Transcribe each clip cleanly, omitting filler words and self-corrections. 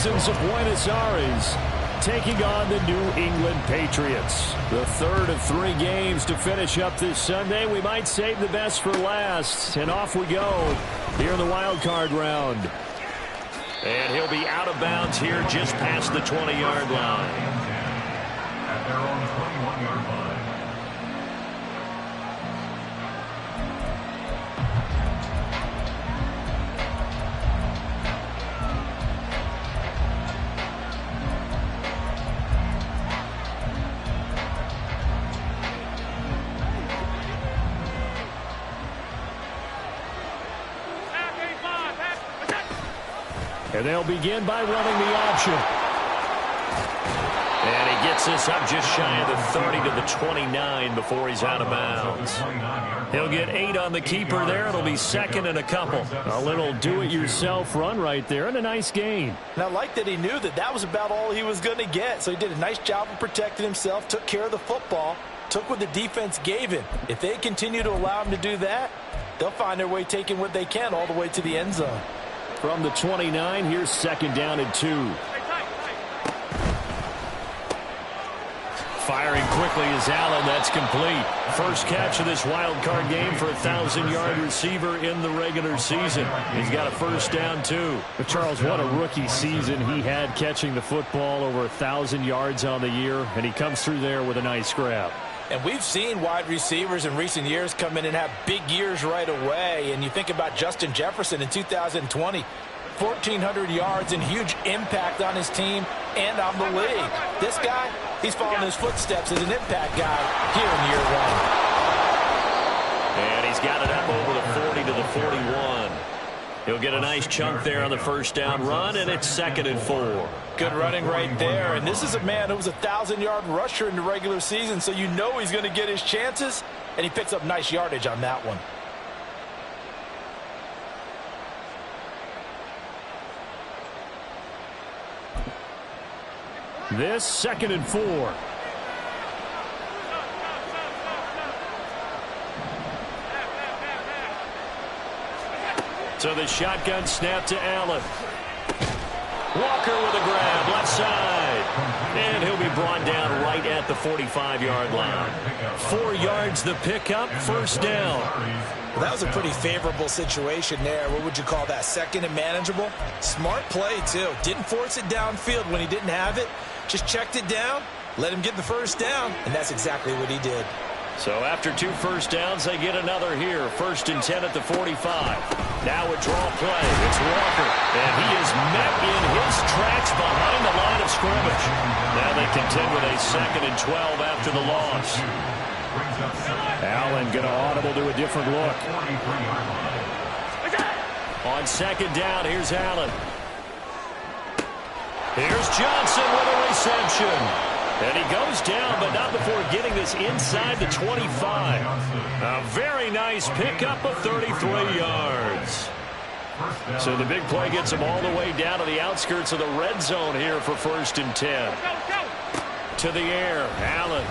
Bisons of Buenos Aires taking on the New England Patriots. The third of 3 games to finish up this Sunday. We might save the best for last. And off we go here in the wild card round. And he'll be out of bounds here just past the 20-yard line. At their own 21-yard line. And they'll begin by running the option. And he gets this up just shy of the 30 to the 29 before he's out of bounds. He'll get 8 on the keeper there. It'll be second and a couple. A little do-it-yourself run right there and a nice gain. And I like that he knew that that was about all he was going to get. So he did a nice job of protecting himself, took care of the football, took what the defense gave him. If they continue to allow him to do that, they'll find their way taking what they can all the way to the end zone. From the 29, here's second down and 2. Firing quickly is Allen. That's complete. First catch of this wild card game for a 1,000-yard receiver in the regular season. He's got a first down, too. But Charles, what a rookie season he had catching the football, over 1,000 yards on the year, and he comes through there with a nice grab. And we've seen wide receivers in recent years come in and have big years right away. And you think about Justin Jefferson in 2020, 1,400 yards and huge impact on his team and on the league. This guy, he's following his footsteps as an impact guy here in year 1. And he's got it up over the 40 to the 41. He'll get a nice chunk there on the first down run, and it's second and 4. Good running right there. And this is a man who was a 1,000-yard rusher in the regular season, so you know he's going to get his chances, and he picks up nice yardage on that one. This second and 4. So the shotgun snap to Allen. Walker with a grab, left side. And he'll be brought down right at the 45-yard line. 4 yards the pickup, first down. Well, that was a pretty favorable situation there. What would you call that? Second and manageable? Smart play, too. Didn't force it downfield when he didn't have it. Just checked it down, let him get the first down, and that's exactly what he did. So after 2 first downs, they get another here. First and 10 at the 45. Now a draw play. It's Walker. And he is met in his tracks behind the line of scrimmage. Now they contend with a second and 12 after the loss. Allen going to audible to a different look. On second down, here's Allen. Here's Johnson with a reception. And he goes down, but not before getting this inside the 25. A very nice pickup of 33 yards. So the big play gets him all the way down to the outskirts of the red zone here for first and 10. To the air, Allen.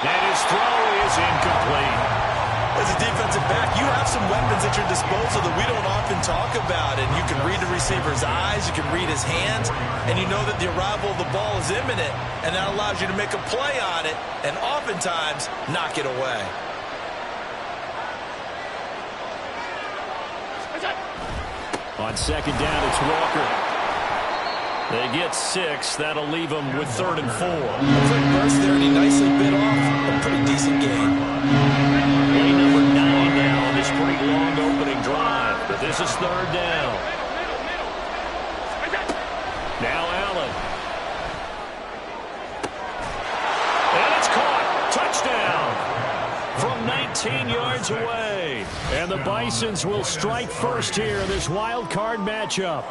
And his throw is incomplete. As a defensive back, you have some weapons at your disposal that we don't often talk about. And you can read the receiver's eyes, you can read his hands, and you know that the arrival of the ball is imminent, and that allows you to make a play on it and oftentimes knock it away. On second down, it's Walker. They get 6. That'll leave them with third and 4. Quick burst there, and he nicely bit off a pretty decent gain. Play number 9 now on this pretty long opening drive. But this is third down. Now Allen. And it's caught. Touchdown. From 19 yards away. And the Bisons will strike first here in this wild card matchup.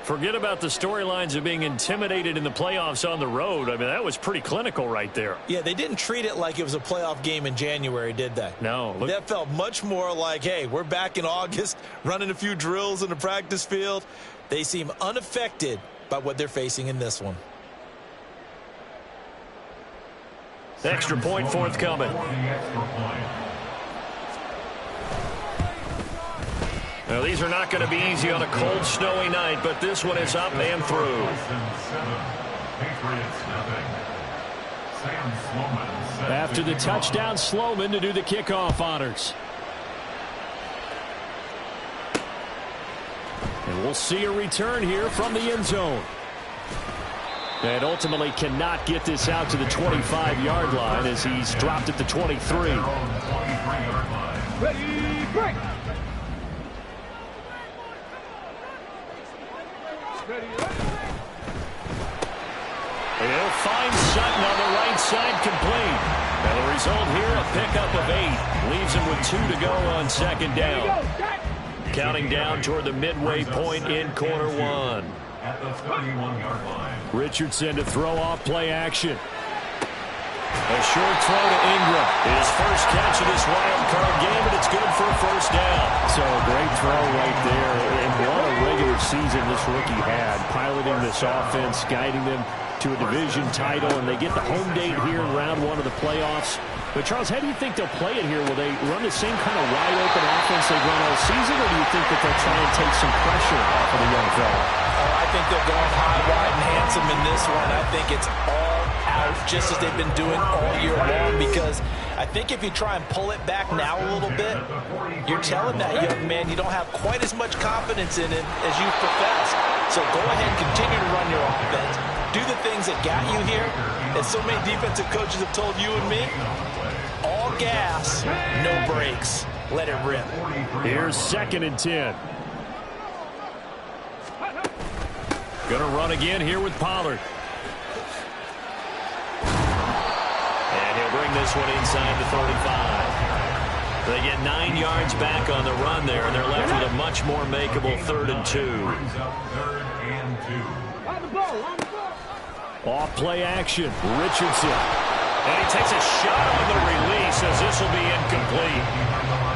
Forget about the storylines of being intimidated in the playoffs on the road. I mean, that was pretty clinical right there. Yeah, they didn't treat it like it was a playoff game in January, did they? No. That felt much more like, hey, we're back in August, running a few drills in the practice field. They seem unaffected by what they're facing in this one. Extra point forthcoming. Well, these are not going to be easy on a cold, snowy night, but this one is up and through. After the touchdown, Sloman to do the kickoff honors. And we'll see a return here from the end zone. And ultimately cannot get this out to the 25-yard line as he's dropped at the 23. Ready, break! He'll find Sutton on the right side, complete. And the result here, a pickup of 8. Leaves him with 2 to go on second down. Counting down toward the midway point in quarter 1. At the 31-yard line. Richardson to throw off play action. A short throw to Ingram. His first catch of this wild card game, and it's good for a first down. So a great throw right there. And what a regular season this rookie had, piloting this offense, guiding them to a division title, and they get the home date here in round 1 of the playoffs. But, Charles, how do you think they'll play it here? Will they run the same kind of wide-open offense they've run all season, or do you think that they'll try and take some pressure off of the young fella? Oh, I think they'll go high, wide, and handsome in this one. I think it's all out, just as they've been doing all year long, because I think if you try and pull it back now a little bit, you're telling that young man you don't have quite as much confidence in him as you professed. So go ahead and continue to run your offense. Do the things that got you here. As so many defensive coaches have told you and me, all gas, no brakes. Let it rip. Here's 2nd and 10. Going to run again here with Pollard. And he'll bring this one inside the 35. They get 9 yards back on the run there, and they're left with a much more makeable 3rd and 2. On the ball, on the ball. Off play action. Richardson. And he takes a shot on the release as this will be incomplete.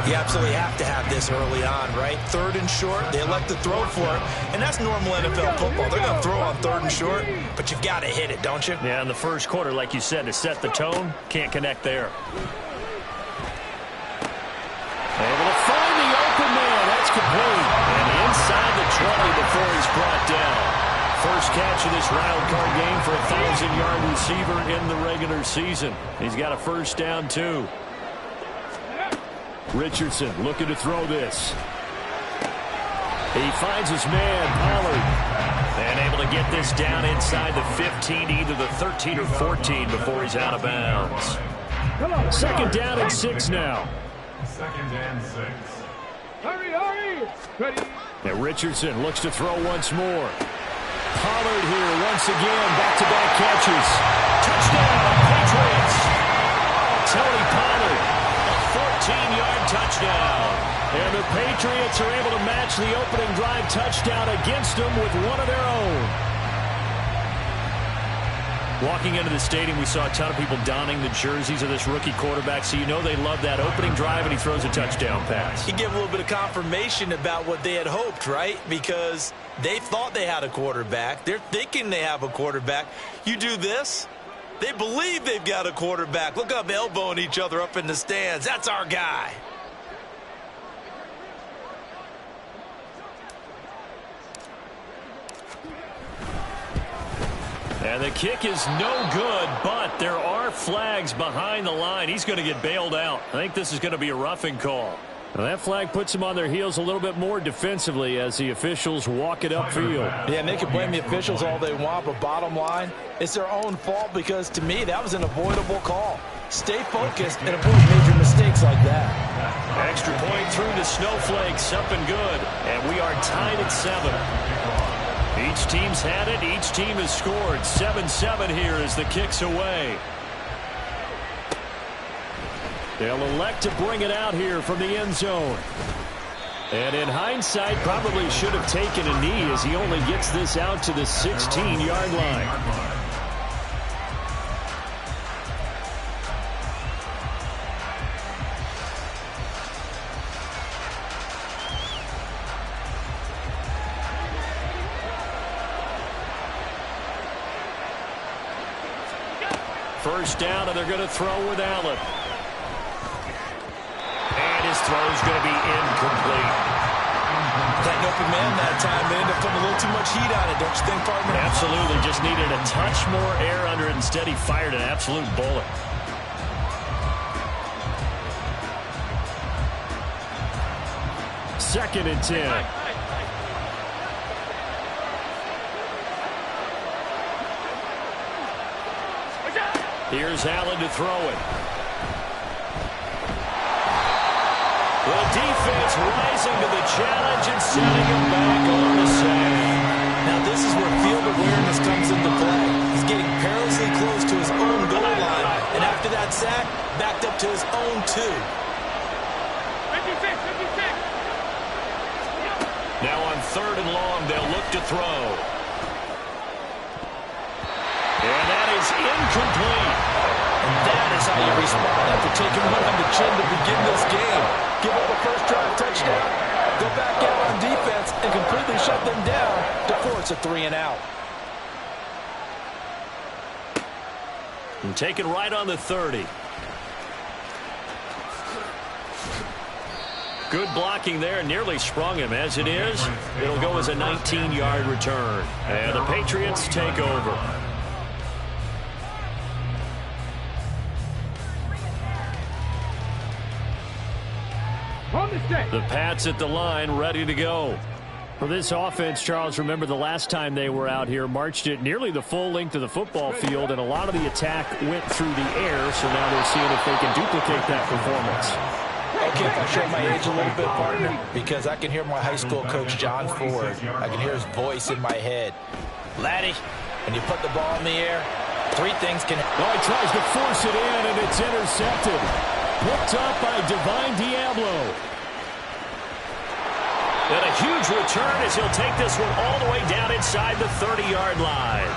You absolutely have to have this early on, right? 3rd and short, they elect to throw for it, and that's normal NFL football. They're going to throw on 3rd and short, but you've got to hit it, don't you? Yeah, in the first quarter, like you said, to set the tone, can't connect there. Able to find the open man. That's complete. And inside the 20 before he's brought down. First catch of this wild card game for a 1,000-yard receiver in the regular season. He's got a first down, too. Richardson looking to throw this. He finds his man, Pollard. And able to get this down inside the 15, either the 13 or 14 before he's out of bounds. 2nd down and 6 now. 2nd and 6. Hurry, hurry! Ready? And Richardson looks to throw once more. Pollard here once again, back-to-back catches. Touchdown, Patriots! Tony Pollard, a 14-yard touchdown. And the Patriots are able to match the opening drive touchdown against them with one of their own. Walking into the stadium, we saw a ton of people donning the jerseys of this rookie quarterback, so you know they love that opening drive, and he throws a touchdown pass. You give a little bit of confirmation about what they had hoped, right? Because they thought they had a quarterback. They're thinking they have a quarterback. You do this, they believe they've got a quarterback. Look up, elbowing each other up in the stands. That's our guy. And the kick is no good, but there are flags behind the line. He's going to get bailed out. I think this is going to be a roughing call. Well, that flag puts them on their heels a little bit more defensively as the officials walk it upfield. Yeah, and they can blame the officials all they want, but bottom line, it's their own fault because, to me, that was an avoidable call. Stay focused and avoid major mistakes like that. Extra point through the snowflakes, up and good. And we are tied at 7. Each team's had it. Each team has scored. 7-7 here as the kick's away. They'll elect to bring it out here from the end zone. And in hindsight, probably should have taken a knee as he only gets this out to the 16-yard line. First down, and they're going to throw with Allen. And his throw is going to be incomplete. an open man that time. They ended up putting a little too much heat on it, don't you think, partner? Absolutely. Just needed a touch more air under it. Instead, he fired an absolute bullet. Second and 10. Here's Allen to throw it. The defense rising to the challenge and setting him back on the sack. Now this is where field awareness comes into play. He's getting perilously close to his own goal line, and after that sack, backed up to his own 2. Now on 3rd and long, they'll look to throw. And that is incomplete. And that is how you respond after taking one on the chin to begin this game. Give up a first drive touchdown, go back out on defense, and completely shut them down to force a 3 and out. And taken right on the 30. Good blocking there, nearly sprung him. As it is, it'll go as a 19-yard return. And the Patriots take over. The Pats at the line, ready to go. For this offense, Charles, remember the last time they were out here, marched it nearly the full length of the football field, and a lot of the attack went through the air, so now they're seeing if they can duplicate that performance. Okay, if I show my age a little bit, partner, because I can hear my high school coach, John Ford. I can hear his voice in my head. Laddie, when you put the ball in the air, 3 things can happen. Oh, he tries to force it in, and it's intercepted. Picked up by Divine Diablo. And a huge return as he'll take this one all the way down inside the 30-yard line.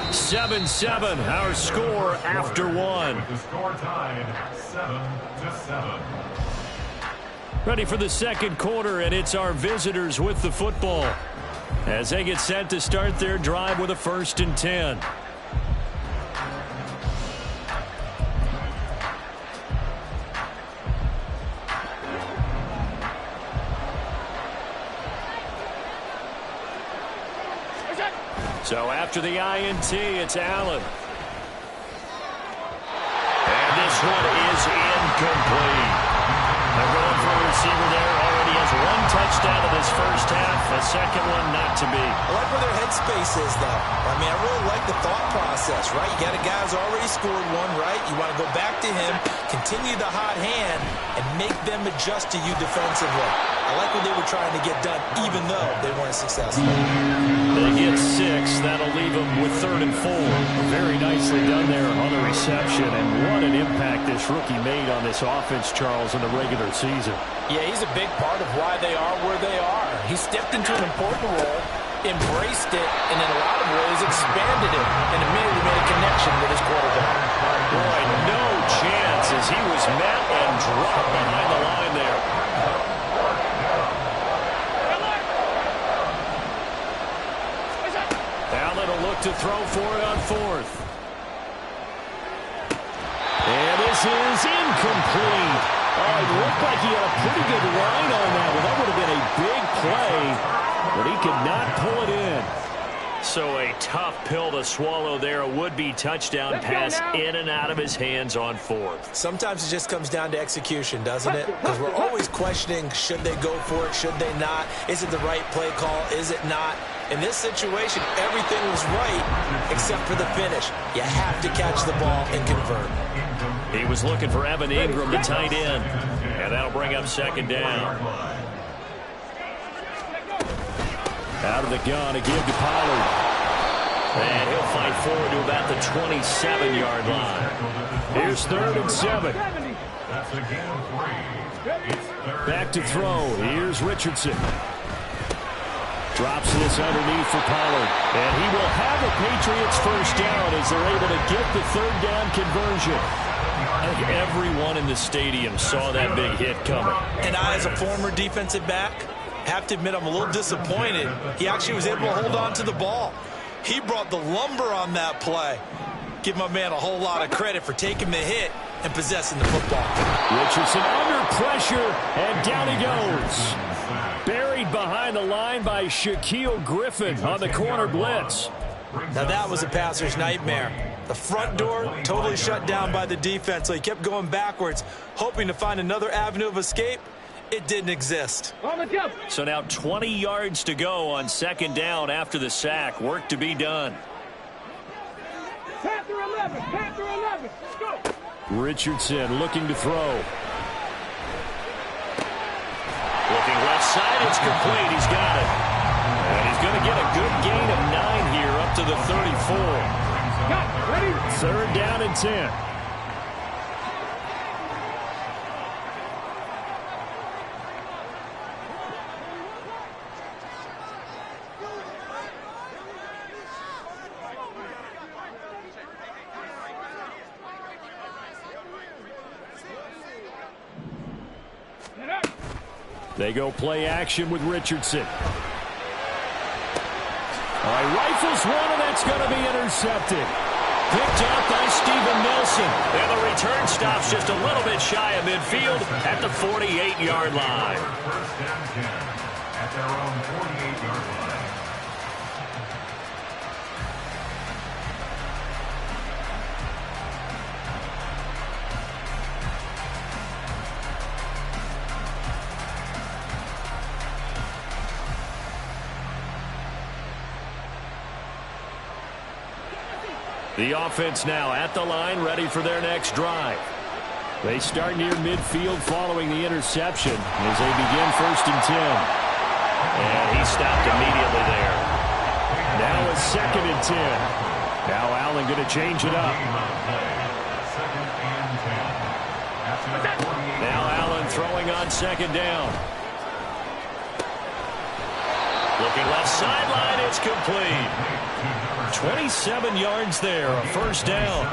7-7, our score after 1. The score tied 7-7. Ready for the second quarter, and it's our visitors with the football as they get set to start their drive with a 1st and 10. So after the INT, it's Allen. And this one is incomplete. They're going for a receiver there. Already has 1 touchdown in this first half. A second one not to be. I like where their headspace is, though. I mean, I really like the thought process, right? You got a guy who's already scored 1, right? You want to go back to him, continue the hot hand, and make them adjust to you defensively. I like what they were trying to get done, even though they weren't successful. They get 6. That'll leave them with 3rd and 4. Very nicely done there on the reception, and what an impact this rookie made on this offense, Charles, in the regular season. Yeah, he's a big part of why they are where they are. He stepped into an important role, embraced it, and in a lot of ways expanded it, and immediately made a connection with his quarterback. Boy, no chance as he was met and dropped behind the line there. Allen will look to throw for it on 4th. And this is incomplete. Oh, it looked like he had a pretty good line on that. Well, that would have been a big play, but he could not pull it in. So a tough pill to swallow there. A would-be touchdown pass in and out of his hands on 4th. Sometimes it just comes down to execution, doesn't it? Because we're always questioning, should they go for it, should they not? Is it the right play call, is it not? In this situation, everything was right except for the finish. You have to catch the ball and convert. He was looking for Evan Ingram, the tight end, and that'll bring up 2nd down. Out of the gun, a give to Pollard. And he'll fight forward to about the 27-yard line. Here's 3rd and 7. That's a gain of 3. It's 3rd. Back to throw. Here's Richardson. Drops this underneath for Pollard. And he will have a Patriots first down as they're able to get the 3rd down conversion. I think everyone in the stadium saw that big hit coming. And I, as a former defensive back, have to admit I'm a little disappointed. He actually was able to hold on to the ball. He brought the lumber on that play. Give my man a whole lot of credit for taking the hit and possessing the football. Richardson under pressure, and down he goes. buried behind the line by Shaquille Griffin on the corner blitz. Now that was a passer's nightmare. The front door totally shut down by the defense, so he kept going backwards, hoping to find another avenue of escape. It didn't exist. So now 20 yards to go on second down after the sack. Work to be done. Panther 11, Panther 11, go! Richardson looking to throw. Looking left side, it's complete. He's got it. And he's going to get a good gain of 9 here up to the 34. Got it, ready? Third down and 10. They go play action with Richardson. All right, rifles one, and that's going to be intercepted. Picked up by Steven Nelson. And the return stops just a little bit shy of midfield at the 48-yard line. First down 10 at their own 48-yard line. The offense now at the line, ready for their next drive. They start near midfield following the interception as they begin first and 10. And he stopped immediately there. Now a second and 10. Now Allen going to change it up. Now Allen throwing on second down. Looking left sideline, it's complete. 27 yards there, a first down.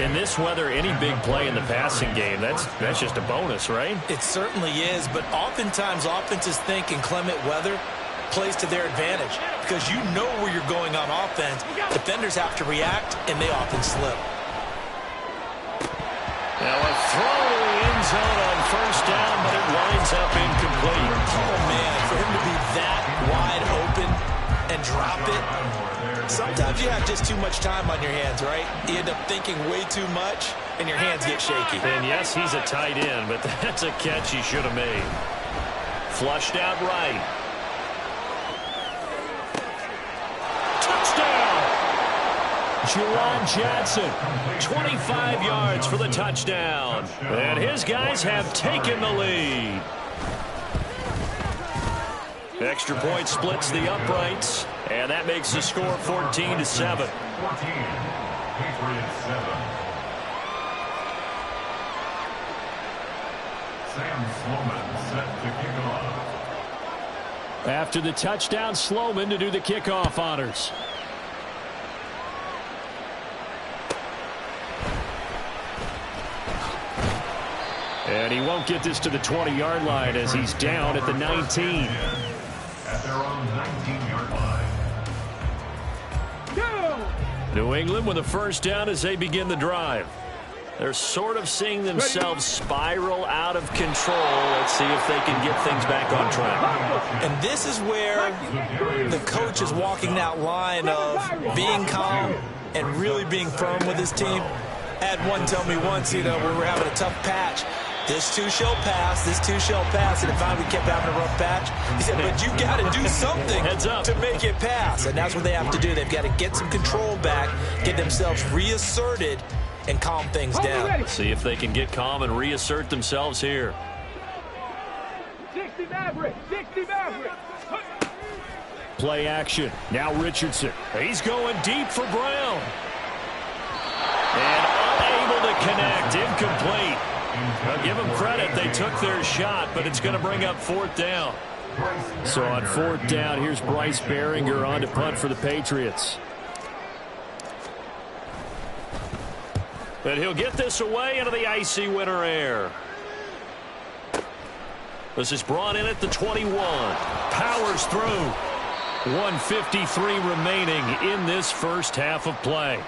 In this weather, any big play in the passing game, that's just a bonus, right? It certainly is, but oftentimes offenses think inclement weather plays to their advantage because you know where you're going on offense. Defenders have to react, and they often slip. Now a throw to the end zone on first down, but it winds up incomplete. Oh, man, for him to be that wide open and drop it, sometimes you have just too much time on your hands, right? You end up thinking way too much, and your hands get shaky. And yes, he's a tight end, but that's a catch he should have made. Flushed out right. Touchdown! Juwan Johnson. 25 yards for the touchdown. And his guys have taken the lead. Extra point splits the uprights, and that makes the score 14-7. 14, Patriots 7. Sam Sloman set to kick off. After the touchdown, Sloman to do the kickoff honors. And he won't get this to the 20-yard line as he's down at the 19. At their own 19-yard line. New England with a first down as they begin the drive. They're sort of seeing themselves spiral out of control. Let's see if they can get things back on track. And this is where the coach is walking that line of being calm and really being firm with his team. I had one tell me once, we were having a tough patch. This too shall pass, this too shall pass. And if we kept having a rough patch, he said, but you got to do something to make it pass. And that's what they have to do. They've got to get some control back, get themselves reasserted, and calm things down. See if they can get calm and reassert themselves here. 60 Maverick, 60 Maverick. Play action. Now Richardson. He's going deep for Brown. And unable to connect. Incomplete. Well, give them credit. They took their shot, but it's going to bring up fourth down. So on fourth down, here's Bryce Behringer on to punt for the Patriots. But he'll get this away into the icy winter air. This is brought in at the 21. Powers through. 1:53 remaining in this first half of play.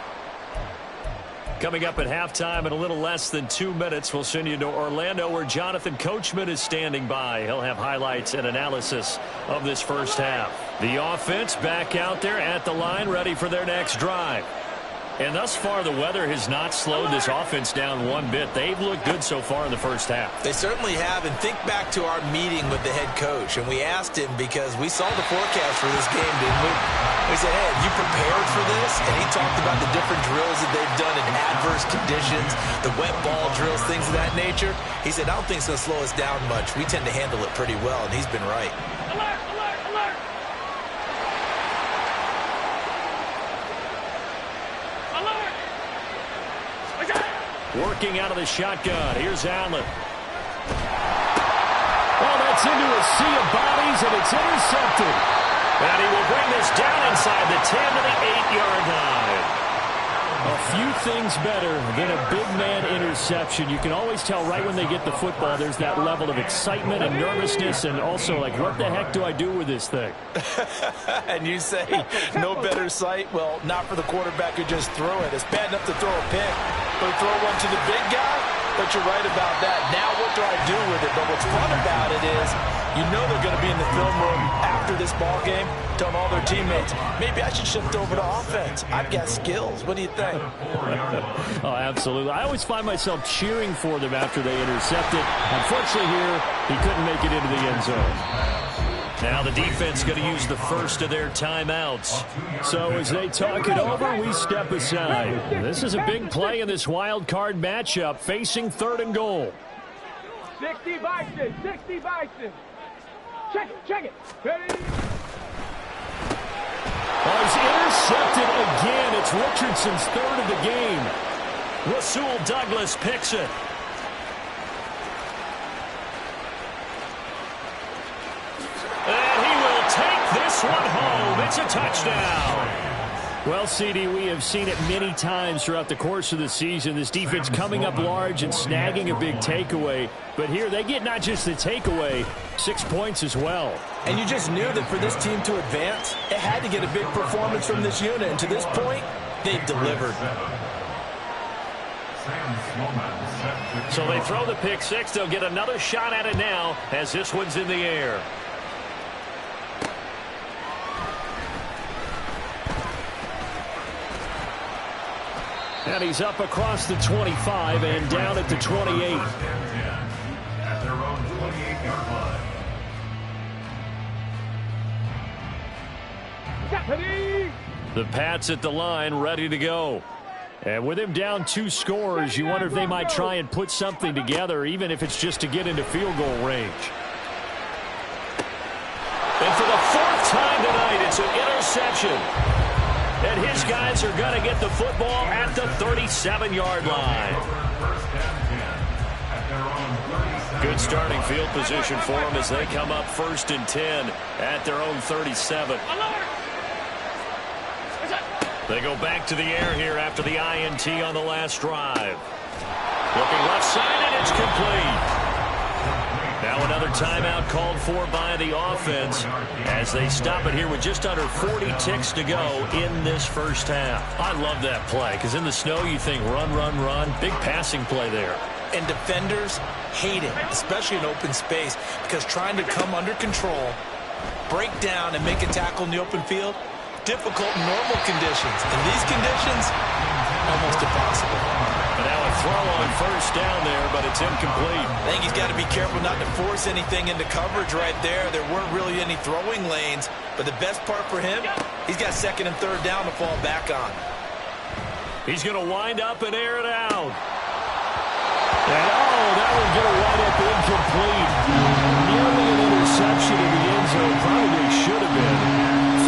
Coming up at halftime in a little less than 2 minutes, we'll send you to Orlando where Jonathan Coachman is standing by. He'll have highlights and analysis of this first half. The offense back out there at the line, ready for their next drive. And thus far, the weather has not slowed this offense down one bit. They've looked good so far in the first half. They certainly have. And think back to our meeting with the head coach. And we asked him because we saw the forecast for this game, didn't we? We said, hey, have you prepared for this? And he talked about the different drills that they've done in adverse conditions, the wet ball drills, things of that nature. He said, I don't think it's going to slow us down much. We tend to handle it pretty well, and he's been right. Alert, alert, alert! Working out of the shotgun. Here's Allen. Oh, that's into a sea of bodies, and it's intercepted. And he will bring this down inside the 10 to the 8-yard line. A few things better than a big man interception. You can always tell right when they get the football, there's that level of excitement and nervousness, and also like, what the heck do I do with this thing? And you say, no better sight? Well, not for the quarterback who just threw it. It's bad enough to throw a pick, but throw one to the big guy? But you're right about that. Now what do I do with it? But what's fun about it is, you know they're going to be in the film room after this ball game, telling all their teammates, maybe I should shift over to offense. I've got skills. What do you think? Oh, absolutely. I always find myself cheering for them after they intercept it. Unfortunately here, he couldn't make it into the end zone. Now the defense going to use the first of their timeouts. So as they talk it over, we step aside. This is a big play in this wild card matchup, facing 3rd and goal. 60 Bison, 60 Bison. Check it. Ready? Oh, he's intercepted again. It's Richardson's 3rd of the game. Rasul Douglas picks it. And he will take this one home. It's a touchdown. Well, CD, we have seen it many times throughout the course of the season. This defense coming up large and snagging a big takeaway. But here they get not just the takeaway, 6 points as well. And you just knew that for this team to advance, it had to get a big performance from this unit. And to this point, they've delivered. So they throw the pick six. They'll get another shot at it now as this one's in the air. And he's up across the 25 and down at the 28. At their own 28-yard line. The Pats at the line, ready to go. And with him down 2 scores, you wonder if they might try and put something together, even if it's just to get into field goal range. And for the 4th time tonight, it's an interception. And his guys are going to get the football at the 37-yard line. Good starting field position for them as they come up 1st and 10 at their own 37. They go back to the air here after the INT on the last drive. Looking left side, and it's complete. Now another timeout called for by the offense as they stop it here with just under 40 ticks to go in this first half. I love that play because in the snow you think run, run, run. Big passing play there. And defenders hate it, especially in open space, because trying to come under control, break down, and make a tackle in the open field, difficult in normal conditions. In these conditions, almost impossible. And now a throw on 1st down there, but it's incomplete. I think he's got to be careful not to force anything into coverage right there. There weren't really any throwing lanes, but the best part for him, he's got 2nd and 3rd down to fall back on. He's going to wind up and air it out. And that one's going to wind up incomplete. Nearly an interception in the end zone. Probably should have been.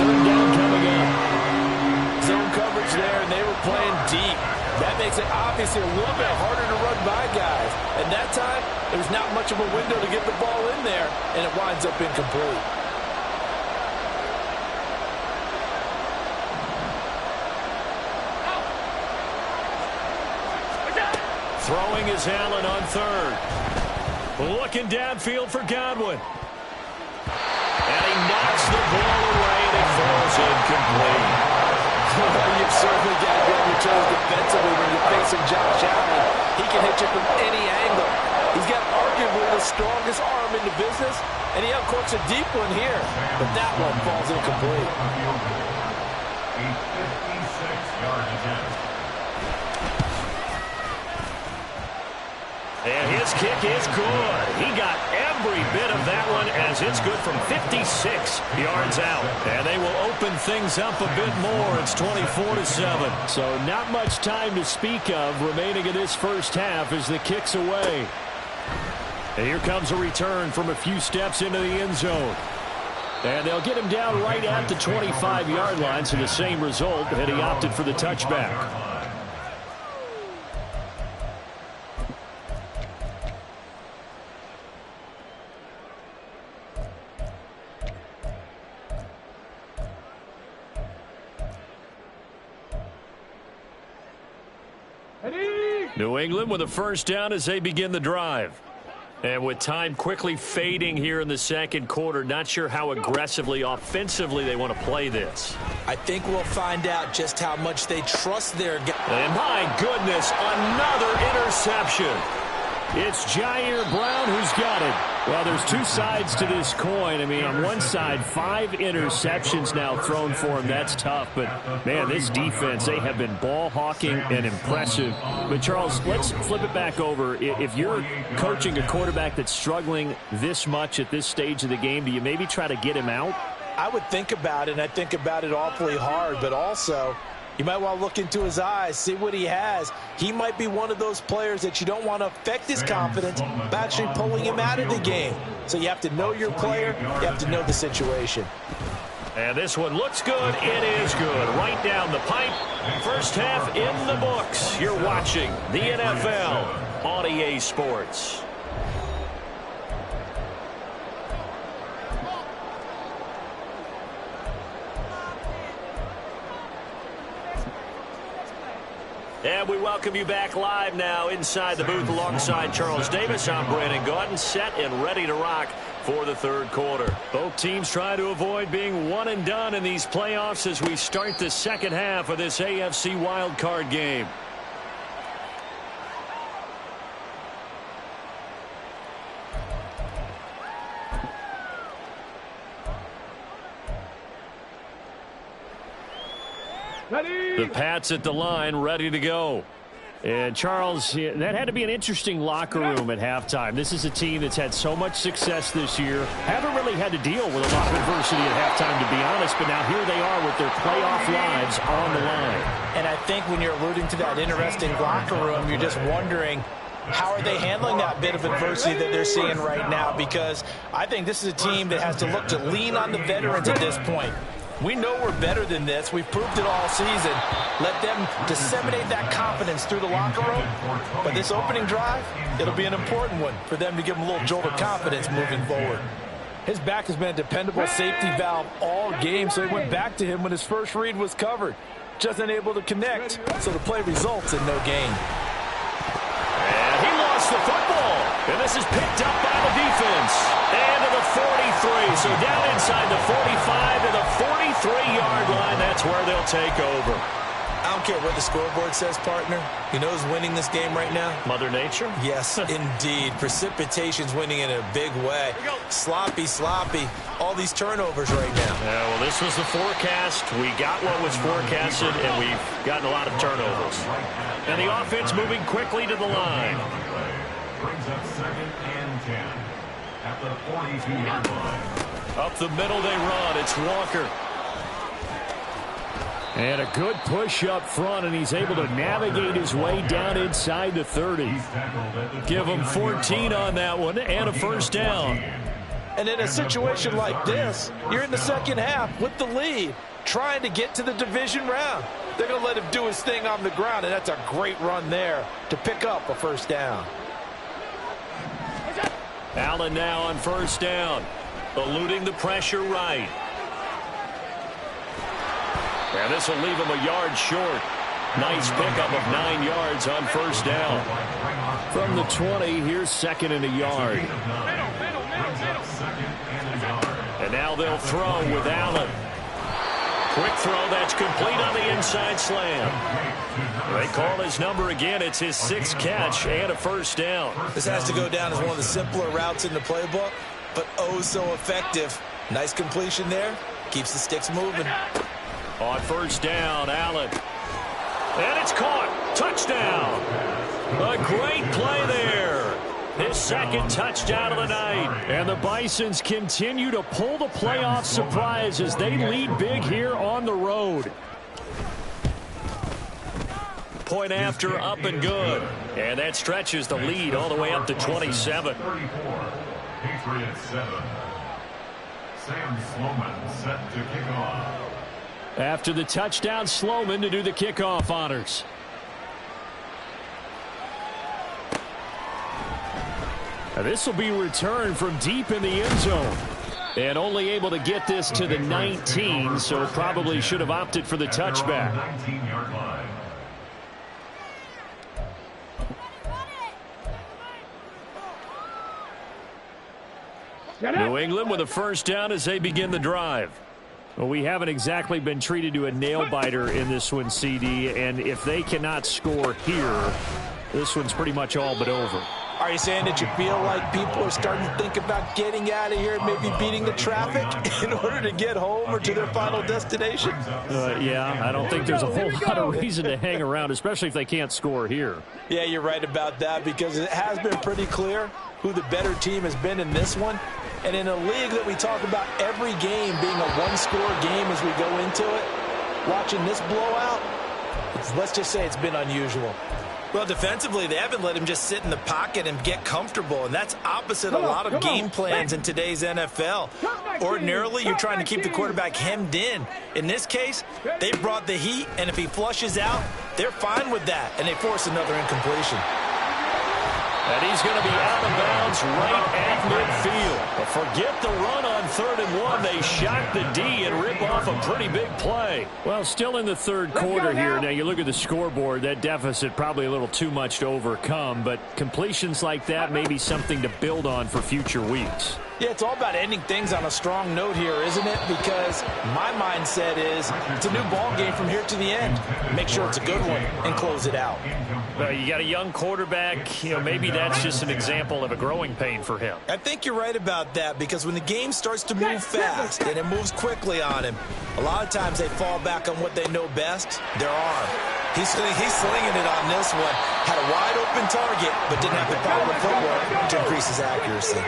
3rd down coming up. Zone coverage there, and they were playing deep. That makes it obviously a little bit harder to run by guys. And that time, there's not much of a window to get the ball in there, and it winds up incomplete. Throwing is Allen on 3rd. Looking downfield for Godwin. And he knocks the ball away, and it falls incomplete. You've certainly got to be on your toes defensively when you face facing Josh Allen, he can hit you from any angle. He's got arguably the strongest arm in the business, and he uncorks a deep one here. But that one falls incomplete. A 56-yard attempt. And his kick is good. He got every bit of that one as it's good from 56 yards out. And they will open things up a bit more. It's 24-7. So not much time to speak of remaining in this first half as the kick's away. And here comes a return from a few steps into the end zone. And they'll get him down right at the 25-yard line, so the same result, and he opted for the touchback. New England with a first down as they begin the drive. And with time quickly fading here in the second quarter, not sure how aggressively, offensively they want to play this. I think we'll find out just how much they trust their guy. And my goodness, another interception. It's Jair Brown who's got it. Well, there's two sides to this coin. I mean, on one side, 5 interceptions now thrown for him. That's tough. But, man, this defense, they have been ball hawking and impressive. But, Charles, let's flip it back over. If you're coaching a quarterback that's struggling this much at this stage of the game, do you maybe try to get him out? I would think about it, and I think about it awfully hard. But also, you might want to look into his eyes, see what he has. He might be one of those players that you don't want to affect his confidence by actually pulling him out of the game. So you have to know your player. You have to know the situation. And this one looks good. It is good. Right down the pipe. First half in the books. You're watching the NFL on EA Sports. And we welcome you back live now inside the booth alongside Charles Davis. I'm Brandon Gaudin, set and ready to rock for the third quarter. Both teams try to avoid being one and done in these playoffs as we start the second half of this AFC Wildcard game. The Pats at the line, ready to go. And, Charles, that had to be an interesting locker room at halftime. This is a team that's had so much success this year. Haven't really had to deal with a lot of adversity at halftime, to be honest. But now here they are with their playoff lives on the line. And I think when you're alluding to that interesting locker room, you're just wondering, how are they handling that bit of adversity that they're seeing right now? Because I think this is a team that has to look to lean on the veterans at this point. We know we're better than this. We've proved it all season. Let them disseminate that confidence through the locker room. But this opening drive, it'll be an important one for them to give them a little jolt of confidence moving forward. His back has been a dependable safety valve all game, so he went back to him when his first read was covered. Just unable to connect, so the play results in no gain. And he lost the football. And this is picked up by the defense. And to the 43. So down inside the 45 to the 43-yard line. That's where they'll take over. I don't care what the scoreboard says, partner. You know who's winning this game right now? Mother Nature? Yes, indeed. Precipitation's winning in a big way. Sloppy, sloppy. All these turnovers right now. Yeah, well, this was the forecast. We got what was forecasted, and we've gotten a lot of turnovers. And the offense moving quickly to the line. Brings up 2nd and 10 at the 42-yard line. Up the middle they run. It's Walker. And a good push up front, and he's able to navigate his way down inside the 30. Give him 14 on that one and a first down. And in a situation like this, you're in the second half with the lead, trying to get to the division round. They're going to let him do his thing on the ground, and that's a great run there to pick up a first down. Allen now on first down, eluding the pressure right. And this will leave him a yard short. Nice pickup of 9 yards on first down. From the 20, here's 2nd and a yard. And now they'll throw with Allen. Quick throw that's complete on the inside slam. They call his number again. It's his 6th catch and a first down. This has to go down as one of the simpler routes in the playbook, but oh so effective. Nice completion there. Keeps the sticks moving. On first down, Allen. And it's caught. Touchdown. A great play there. His 2nd touchdown of the night. And the Bisons continue to pull the playoff surprise as they lead big here on the road. Point after, up and good. And that stretches the lead all the way up to 27. 34. Patriots 7. Sam Sloman set to kick off. After the touchdown, Sloman to do the kickoff honors. Now this will be returned from deep in the end zone. And only able to get this to the 19, so probably should have opted for the touchback. 19-yard line. New England with a first down as they begin the drive. Well, we haven't exactly been treated to a nail-biter in this one, CD, and if they cannot score here, this one's pretty much all but over. Are you saying that you feel like people are starting to think about getting out of here, maybe beating the traffic in order to get home or to their final destination? Yeah, I don't think there's a whole lot of reason to hang around, especially if they can't score here. Yeah, you're right about that because it has been pretty clear who the better team has been in this one. And in a league that we talk about every game being a one-score game as we go into it, watching this blowout, let's just say it's been unusual. Well, defensively, they haven't let him just sit in the pocket and get comfortable, and that's opposite a lot of game plans in today's NFL. Ordinarily, you're trying to keep the quarterback hemmed in. In this case, they brought the heat, and if he flushes out, they're fine with that, and they force another incompletion. And he's going to be out of bounds right at midfield. But forget the run on 3rd and 1. They shock the D and rip off a pretty big play. Well, still in the third quarter here. Now, you look at the scoreboard, that deficit probably a little too much to overcome. But completions like that may be something to build on for future weeks. Yeah, it's all about ending things on a strong note here, isn't it? Because my mindset is it's a new ball game from here to the end. Make sure it's a good one and close it out. Well, you got a young quarterback. You know, maybe that's just an example of a growing pain for him. I think you're right about that because when the game starts to move fast and it moves quickly on him, a lot of times they fall back on what they know best, their arm. He's slinging it on this one. Had a wide open target, but didn't have the proper footwork to increase his accuracy.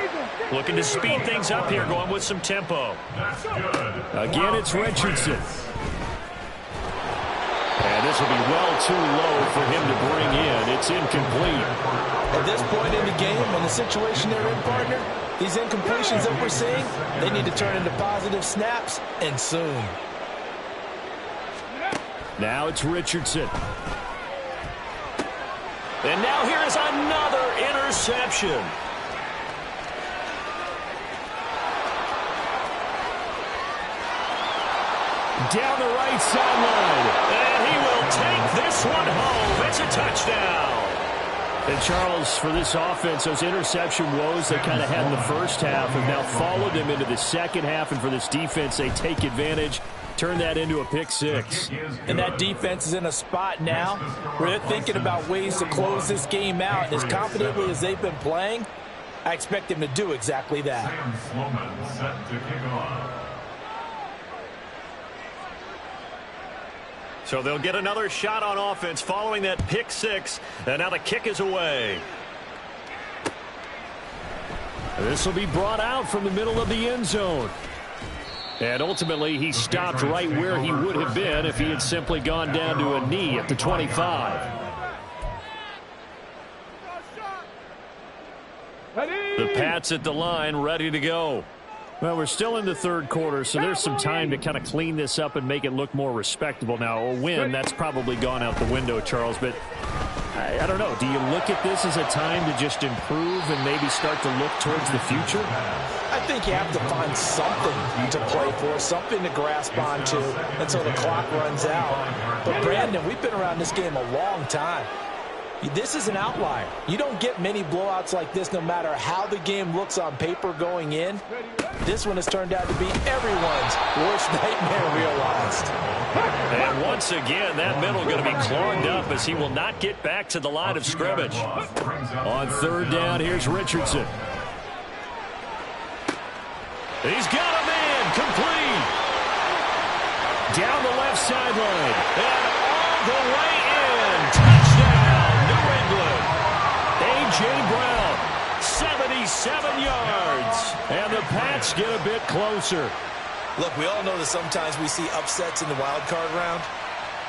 Looking to speed things up here, going with some tempo. Again, it's Richardson. And this will be well too low for him to bring in. It's incomplete. At this point in the game, in the situation they're in, partner, these incompletions that we're seeing, they need to turn into positive snaps, and soon. Now it's Richardson. And now here is another interception. Down the right sideline. And he will take this one home. It's a touchdown. And Charles, for this offense, those interception woes they kind of had in the first half have now followed them into the second half. And for this defense, they take advantage, turn that into a pick six. And that defense is in a spot now where they're thinking about ways to close this game out. And as confidently as they've been playing, I expect them to do exactly that. Sam Sloman set to kick off. So they'll get another shot on offense following that pick six. And now the kick is away. This will be brought out from the middle of the end zone. And ultimately, he stopped right where he would have been if he had simply gone down to a knee at the 25. The Pats at the line, ready to go. Well, we're still in the third quarter, so there's some time to kind of clean this up and make it look more respectable. Now, a win, that's probably gone out the window, Charles, but I don't know. Do you look at this as a time to just improve and maybe start to look towards the future? I think you have to find something to play for, something to grasp onto until the clock runs out. But, Brandon, we've been around this game a long time. This is an outlier. You don't get many blowouts like this no matter how the game looks on paper going in. This one has turned out to be everyone's worst nightmare realized. And once again, that middle going to be clogged up as he will not get back to the line of scrimmage. On third down, here's Richardson. He's got a man complete. Down the left sideline. And all the way in. Touchdown, New England. A.J. Brown, 77 yards. And the Pats get a bit closer. Look, we all know that sometimes we see upsets in the wild card round.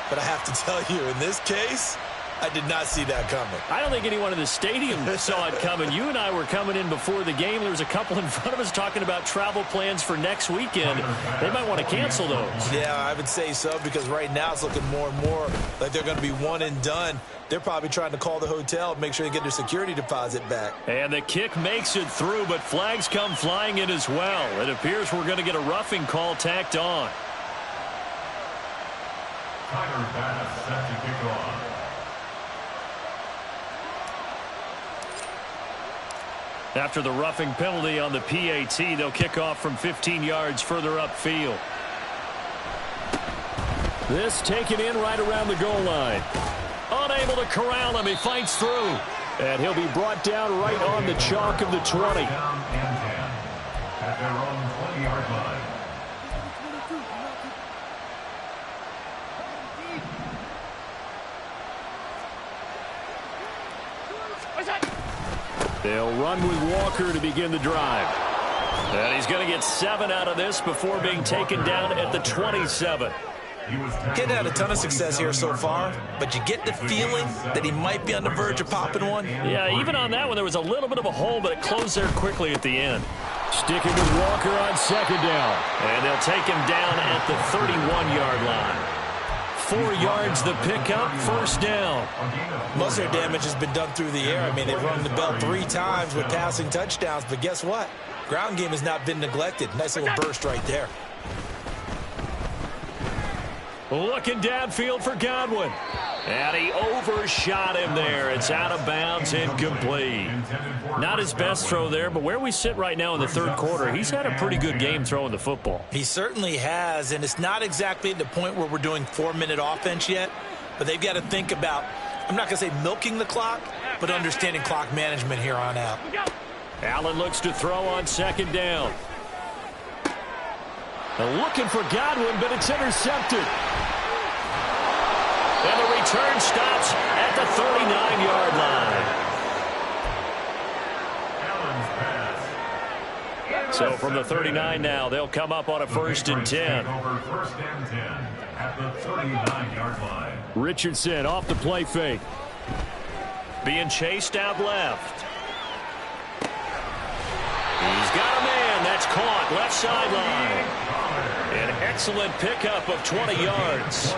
But I have to tell you, in this case, I did not see that coming. I don't think anyone in the stadium saw it coming. You and I were coming in before the game. There was a couple in front of us talking about travel plans for next weekend. They might want to cancel those. Yeah, I would say so, because right now it's looking more and more like they're going to be one and done. They're probably trying to call the hotel and make sure they get their security deposit back. And the kick makes it through, but flags come flying in as well. It appears we're going to get a roughing call tacked on. Tyler Bass set to kick off. After the roughing penalty on the PAT, they'll kick off from 15 yards further upfield. This taken in right around the goal line. Unable to corral him. He fights through. And he'll be brought down right on the chalk of the 20. Down and 10 at their own 20-yard line. They'll run with Walker to begin the drive. And he's going to get 7 out of this before being taken down at the 27. Kid had a ton of success here so far, but you get the feeling that he might be on the verge of popping one. Yeah, even on that one, there was a little bit of a hole, but it closed there quickly at the end. Sticking with Walker on second down. And they'll take him down at the 31-yard line. 4 yards the pickup, first down. Most of their damage has been done through the air. I mean, they've rung the bell 3 times with passing touchdowns, but guess what? Ground game has not been neglected. Nice little burst right there. Looking downfield for Godwin. And he overshot him there. It's out of bounds, incomplete. Not his best throw there, but where we sit right now in the third quarter, he's had a pretty good game throwing the football. He certainly has, and it's not exactly at the point where we're doing 4-minute offense yet, but they've got to think about, I'm not going to say milking the clock, but understanding clock management here on out. Allen looks to throw on second down. Looking for Godwin, but it's intercepted. And the return stops at the 39-yard line. So from the 39 now, they'll come up on a 1st and 10. First and 10 at the 39-yard line. Richardson off the play fake. Being chased out left. He's got a man. That's caught left sideline. An excellent pickup of 20 yards.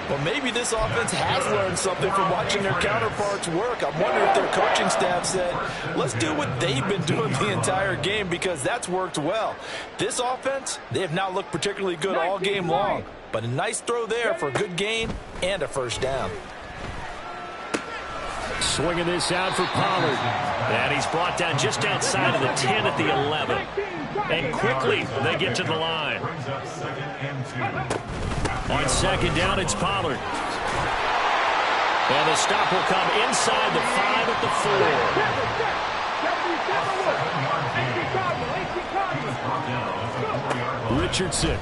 Well, maybe this offense has learned something from watching their counterparts work. I'm wondering if their coaching staff said, let's do what they've been doing the entire game, because that's worked well. This offense, they have not looked particularly good all game long, but a nice throw there for a good gain and a first down. Swinging this out for Pollard. And he's brought down just outside of the 10 at the 11. And quickly they get to the line. On second down, it's Pollard. And the stop will come inside the 5 at the 4. Richardson.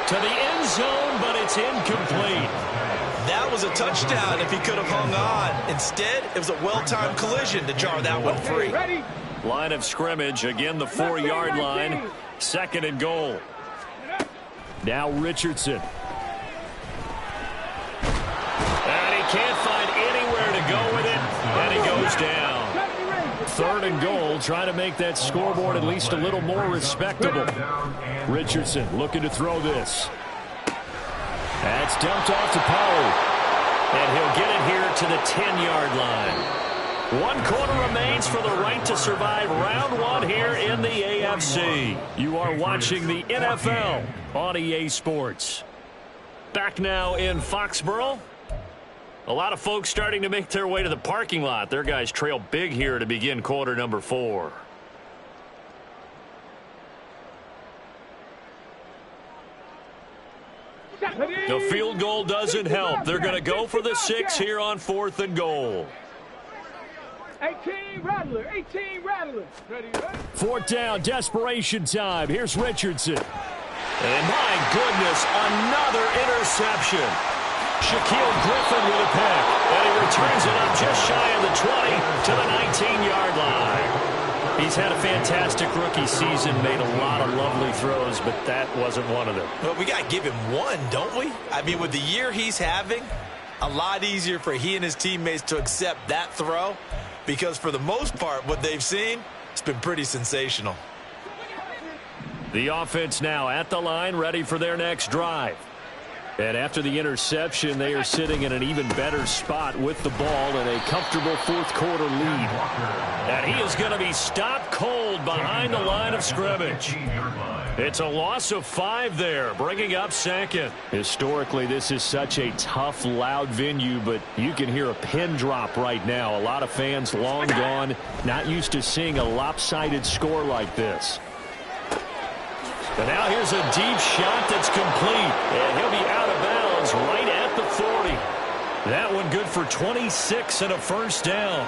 To the end zone, but it's incomplete. That was a touchdown if he could have hung on. Instead, it was a well-timed collision to jar that one free. Line of scrimmage, again the 4-yard line. 2nd and goal. Now Richardson. And he can't find anywhere to go with it, and he goes down. 3rd and goal, trying to make that scoreboard at least a little more respectable. Richardson looking to throw this. That's dumped off to Pollard. And he'll get it here to the 10-yard line. 1 quarter remains for the right to survive round 1 here in the AFC. You are watching the NFL on EA Sports. Back now in Foxborough. A lot of folks starting to make their way to the parking lot. Their guys trail big here to begin quarter number 4. The field goal doesn't help. They're going to go for the 6 here on 4th and goal. 18 Rattler, 18 Rattler. Ready, ready? 4th down, desperation time. Here's Richardson. And my goodness, another interception. Shaquille Griffin with a pick. And he returns it up just shy of the 20 to the 19-yard line. He's had a fantastic rookie season, made a lot of lovely throws, but that wasn't one of them. Well, we got to give him one, don't we? I mean, with the year he's having, a lot easier for he and his teammates to accept that throw because for the most part, what they've seen, it's been pretty sensational. The offense now at the line, ready for their next drive. And after the interception, they are sitting in an even better spot with the ball and a comfortable 4th quarter lead. And he is going to be stopped cold behind the line of scrimmage. It's a loss of 5 there, bringing up 2nd. Historically, this is such a tough, loud venue, but you can hear a pin drop right now. A lot of fans long gone, not used to seeing a lopsided score like this. And now here's a deep shot that's complete. And he'll be out of bounds right at the 40. That one good for 26 and a first down.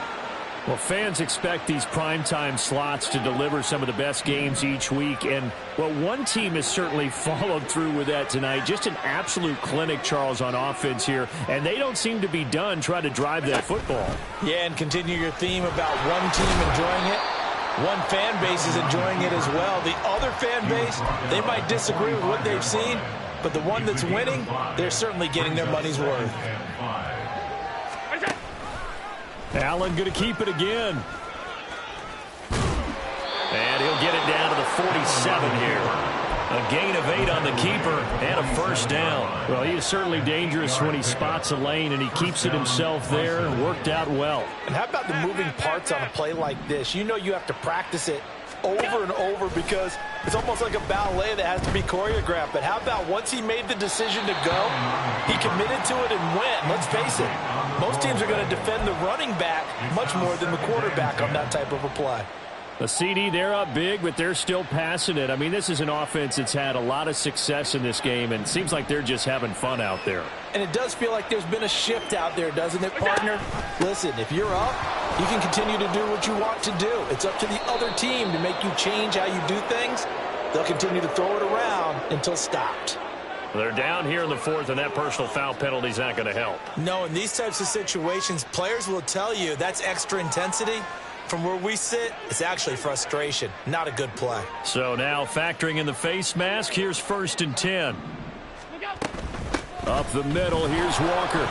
Well, fans expect these primetime slots to deliver some of the best games each week. And, well, one team has certainly followed through with that tonight. Just an absolute clinic, Charles, on offense here. And they don't seem to be done trying to drive that football. Yeah, and continue your theme about one team enjoying it. One fan base is enjoying it as well. The other fan base, they might disagree with what they've seen, but the one that's winning, they're certainly getting their money's worth. Allen going to keep it again. And he'll get it down to the 47 here. A gain of 8 on the keeper and a first down. Well, he is certainly dangerous when he spots a lane, and he keeps it himself there. Worked out well. And how about the moving parts on a play like this? You know you have to practice it over and over because it's almost like a ballet that has to be choreographed. But how about once he made the decision to go, he committed to it and went. Let's face it, most teams are going to defend the running back much more than the quarterback on that type of a play. The CD, they're up big, but they're still passing it. I mean, this is an offense that's had a lot of success in this game, and it seems like they're just having fun out there. And it does feel like there's been a shift out there, doesn't it, partner? Listen, if you're up, you can continue to do what you want to do. It's up to the other team to make you change how you do things. They'll continue to throw it around until stopped. They're down here in the 4th, and that personal foul penalty is not going to help. No, in these types of situations, players will tell you that's extra intensity. From where we sit, it's actually frustration. Not a good play. So now factoring in the face mask, here's 1st and 10. Up the middle, here's Walker.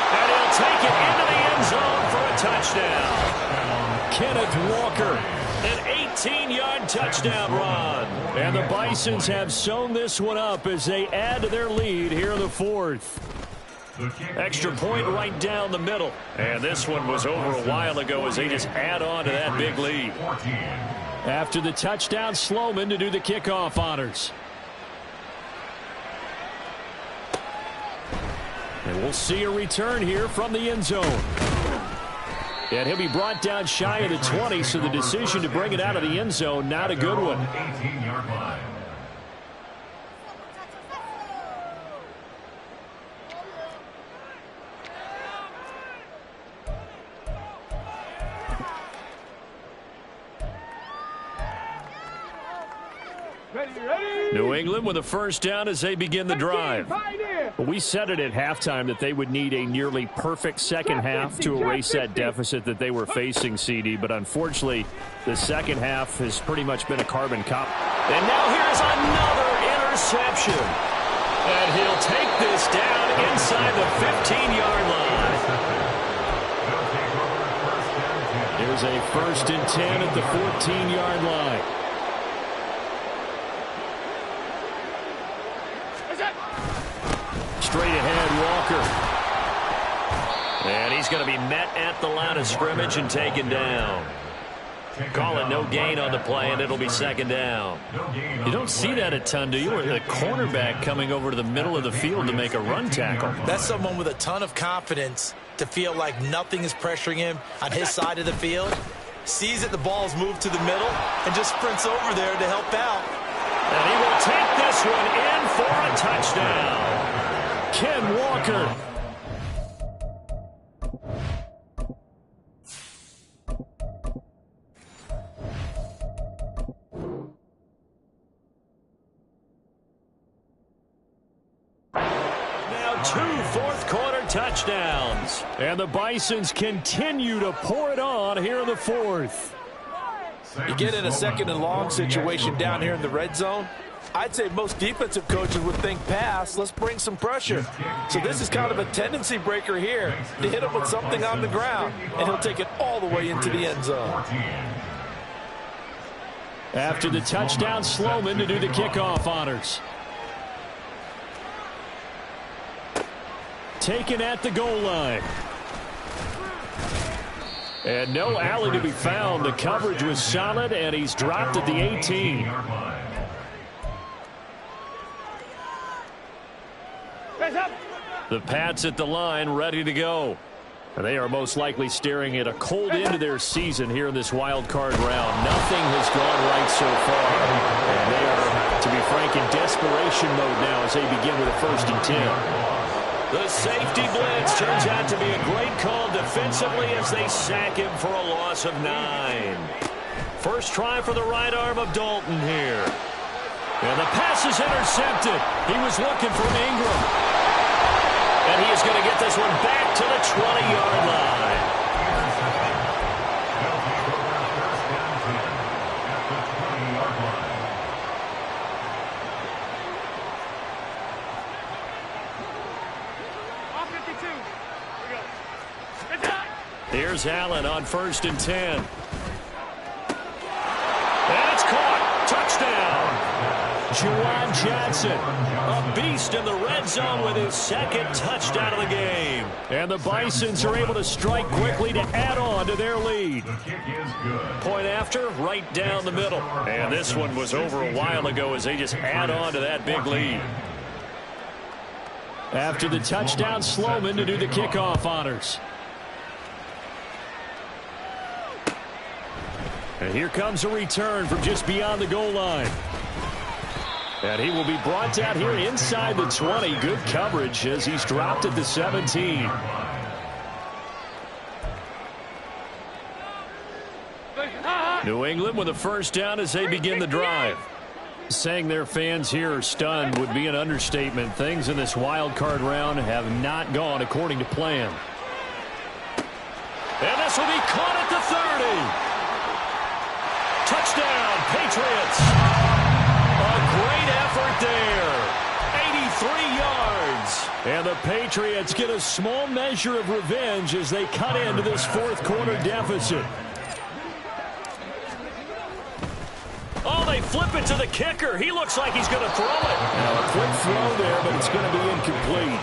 And he'll take it into the end zone for a touchdown. Kenneth Walker. An 18-yard touchdown run. And the Bisons have sewn this one up as they add to their lead here in the 4th. Extra point right down the middle. And this one was over a while ago as they just add on to that big lead. After the touchdown, Sloman to do the kickoff honors. And we'll see a return here from the end zone. And he'll be brought down shy of the 20, so the decision to bring it out of the end zone, not a good one. 18-yard line. New England with a first down as they begin the drive. We said it at halftime that they would need a nearly perfect second half to erase that deficit that they were facing, CD. But unfortunately, the second half has pretty much been a carbon copy. And now here's another interception. And he'll take this down inside the 15-yard line. Here's a 1st and 10 at the 14-yard line. Straight ahead, Walker. And he's going to be met at the line of scrimmage and taken down. Call it no gain on the play, and it'll be second down. You don't see that a ton, do you? Where the cornerback coming over to the middle of the field to make a run tackle. That's someone with a ton of confidence to feel like nothing is pressuring him on his side of the field. Sees that the ball's moved to the middle and just sprints over there to help out. And he will take this one in for a touchdown. Ken Walker. Now 2 fourth-quarter touchdowns. And the Bisons continue to pour it on here in the fourth. You get in a second and long situation down here in the red zone. I'd say most defensive coaches would think pass, let's bring some pressure. So this is kind of a tendency breaker here to hit him with something on the ground, and he'll take it all the way into the end zone. After the touchdown, Sloman to do the kickoff honors. Taken at the goal line. And no alley to be found. The coverage was solid, and he's dropped at the 18. The Pats at the line, ready to go. They are most likely staring at a cold end to their season here in this wild card round. Nothing has gone right so far. And they are, to be frank, in desperation mode now as they begin with a 1st and 10. The safety blitz turns out to be a great call defensively as they sack him for a loss of 9. First try for the right arm of Dalton here. And the pass is intercepted. He was looking for Ingram. And he is going to get this one back to the 20-yard line. Here's Allen on 1st and 10. And it's caught. Touchdown. Juwan Johnson, A beast in the red zone with his 2nd touchdown of the game. and the Bisons are able to strike quickly to add on to their lead. Point after, right down the middle. And this one was over a while ago as they just add on to that big lead. After the touchdown, Sloman to do the kickoff honors. And here comes a return from just beyond the goal line. And he will be brought down here inside the 20. Good coverage as he's dropped at the 17. New England with a 1st down as they begin the drive. Saying their fans here are stunned would be an understatement. Things in this wild card round have not gone according to plan. And this will be caught at the 30. Touchdown, Patriots. A great effort there. 83 yards. And the Patriots get a small measure of revenge as they cut into this 4th quarter deficit. Oh, they flip it to the kicker. He looks like he's going to throw it. Now a quick throw there, but it's going to be incomplete.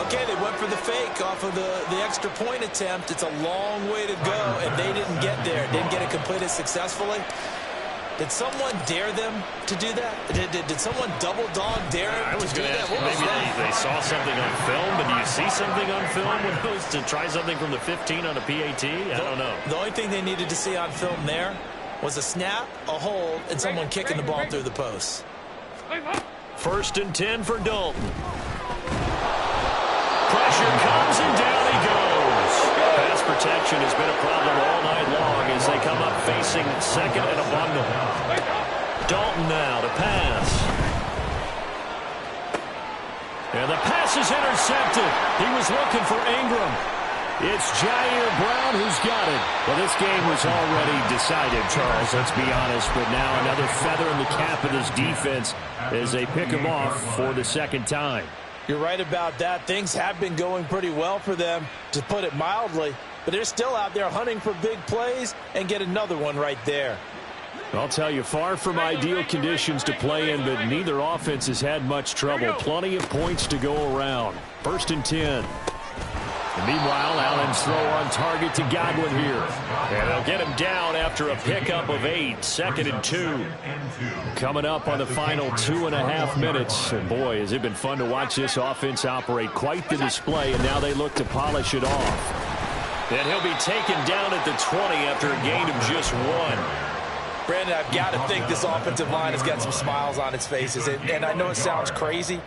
Okay, they went for the fake off of the extra point attempt. It's a long way to go, and they didn't get there. Didn't get it completed successfully. Did someone dare them to do that? Did someone double dog dare them? I was going to ask, maybe they saw something on film, but do you see something on film with those to try something from the 15 on a PAT? I don't know. The only thing they needed to see on film there was a snap, a hold, and someone kicking the ball through the post. 1st and 10 for Dalton. Pressure comes, and down he goes. Pass protection has been a problem all night long as they come up facing 2nd and a bundle. Dalton now to pass. And the pass is intercepted. He was looking for Ingram. It's Jair Brown who's got it. Well, this game was already decided, Charles, let's be honest. But now another feather in the cap of this defense as they pick him off for the 2nd time. You're right about that. Things have been going pretty well for them, to put it mildly. But they're still out there hunting for big plays and get another one right there. I'll tell you, far from ideal conditions to play in, but neither offense has had much trouble. Plenty of points to go around. 1st and 10. And meanwhile, Allen's throw on target to Godwin here. And they'll get him down after a pickup of 8, 2nd and 2. Coming up on the final 2.5 minutes. And boy, has it been fun to watch this offense operate. Quite the display, and now they look to polish it off. And he'll be taken down at the 20 after a gain of just 1. Brandon, I've got to think this offensive line has got some smiles on its faces. And I know it sounds crazy,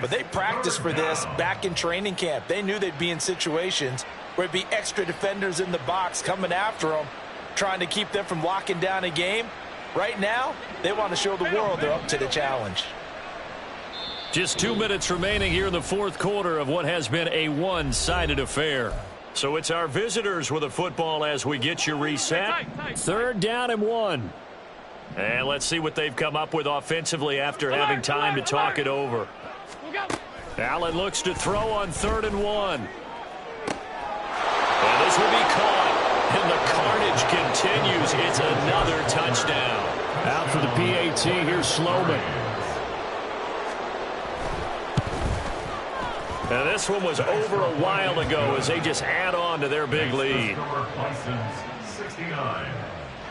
but they practiced for this back in training camp. They knew they'd be in situations where it'd be extra defenders in the box coming after them, trying to keep them from locking down a game. Right now, they want to show the world they're up to the challenge. Just 2 minutes remaining here in the fourth quarter of what has been a one-sided affair. So it's our visitors with the football as we get you reset. 3rd down and 1. And let's see what they've come up with offensively after having time to talk it over. Allen looks to throw on 3rd and 1. And this will be caught. And the carnage continues. It's another touchdown. Out for the PAT, here's Sloman. Now this one was over a while ago as they just add on to their big lead. Bison's 69,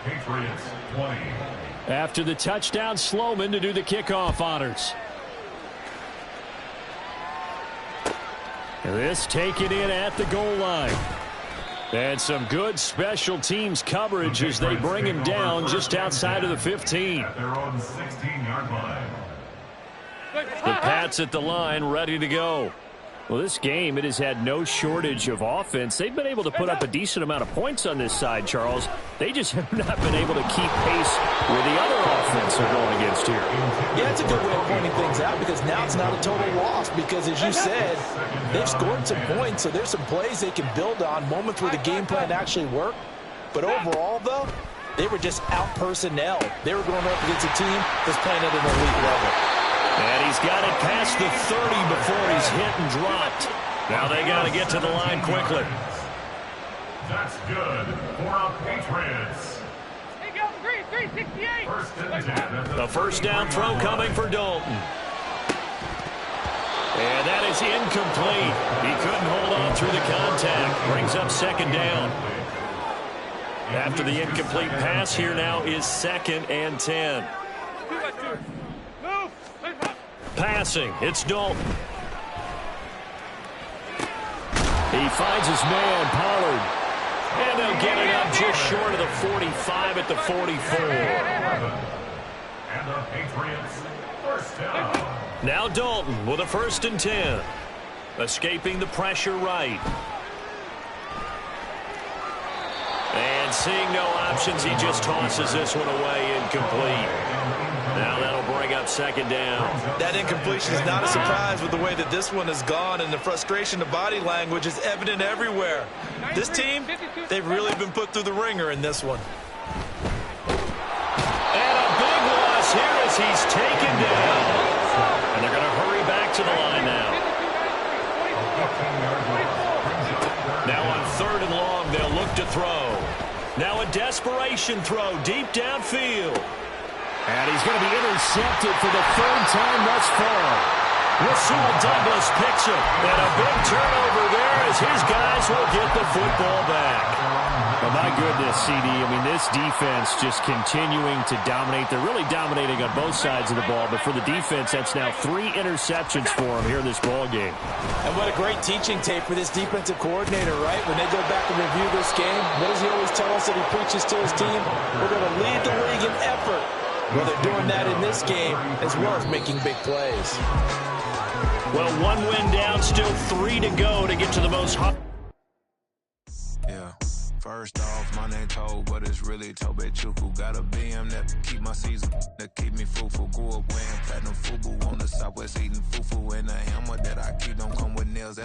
Patriots 20. After the touchdown, Sloman to do the kickoff honors. This taken in at the goal line. And some good special teams coverage as they bring him down just outside of the 15. At their own 16-yard line. The Pats at the line, ready to go. Well, this game, it has had no shortage of offense. They've been able to put up a decent amount of points on this side, Charles. They just have not been able to keep pace with the other offense they're going against here. Yeah, it's a good way of pointing things out because now it's not a total loss because, as you said, they've scored some points, so there's some plays they can build on, moments where the game plan actually worked. But overall, though, they were just out-personnel. They were going up against a team that's playing at an elite level. And he's got it past the 30 before he's hit and dropped. Now they got to get to the line quickly. That's good for our Patriots. Hey, go, 368. First and 10. The first down throw coming for Dalton. And that is incomplete. He couldn't hold on through the contact. Brings up 2nd down. After the incomplete pass, here now is 2nd and 10. Passing, it's Dalton. He finds his man, Pollard. And they'll get it up just short of the 45 at the 44. And the Patriots first down. Now Dalton with a 1st and 10. Escaping the pressure right. And seeing no options, he just tosses this one away incomplete. Now that'll bring up 2nd down. That incompletion is not a surprise with the way that this one has gone, and the frustration of body language is evident everywhere. This team, they've really been put through the ringer in this one. And a big loss here as he's taken down. And they're going to hurry back to the line now. Now on 3rd and long, they'll look to throw. Now a desperation throw deep downfield. And he's going to be intercepted for the 3rd time thus far. Rasul Douglas picks him. And a big turnover there as his guys will get the football back. Oh, my goodness, CD. I mean, this defense just continuing to dominate. They're really dominating on both sides of the ball. But for the defense, that's now 3 interceptions for them here in this ball game. And what a great teaching tape for this defensive coordinator, right? When they go back and review this game, what does he always tell us that he preaches to his team? We're going to lead the league in effort. Well, they're doing that in this game as well as making big plays. Well, 1 win down, still 3 to go to get to the most hot. Yeah. First off, my name Toad, but it's really Tobe Chuku. Got a BM that keep my season, that keep me fruitful. Grew up wearing platinum FUBU on the southwest eating fufu. And a hammer that I keep don't come with nails.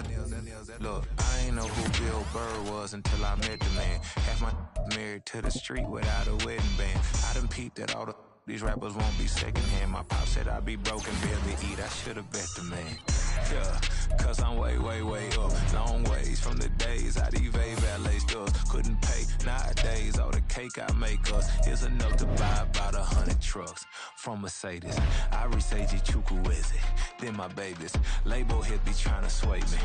Look, I ain't know who Bill Burr was until I met the man. Half my married to the street without a wedding band. I done peeped at all these rappers won't be secondhand. My pop said I'd be broken, barely eat. I should've bet the man. Yeah, cause I'm way, way, way up. Long ways from the days I evade valet stores. Couldn't pay nowadays. All the cake I make us is enough to buy about 100 trucks from Mercedes. I reach Chukwueze, then my babies. Label hit be trying to sway me.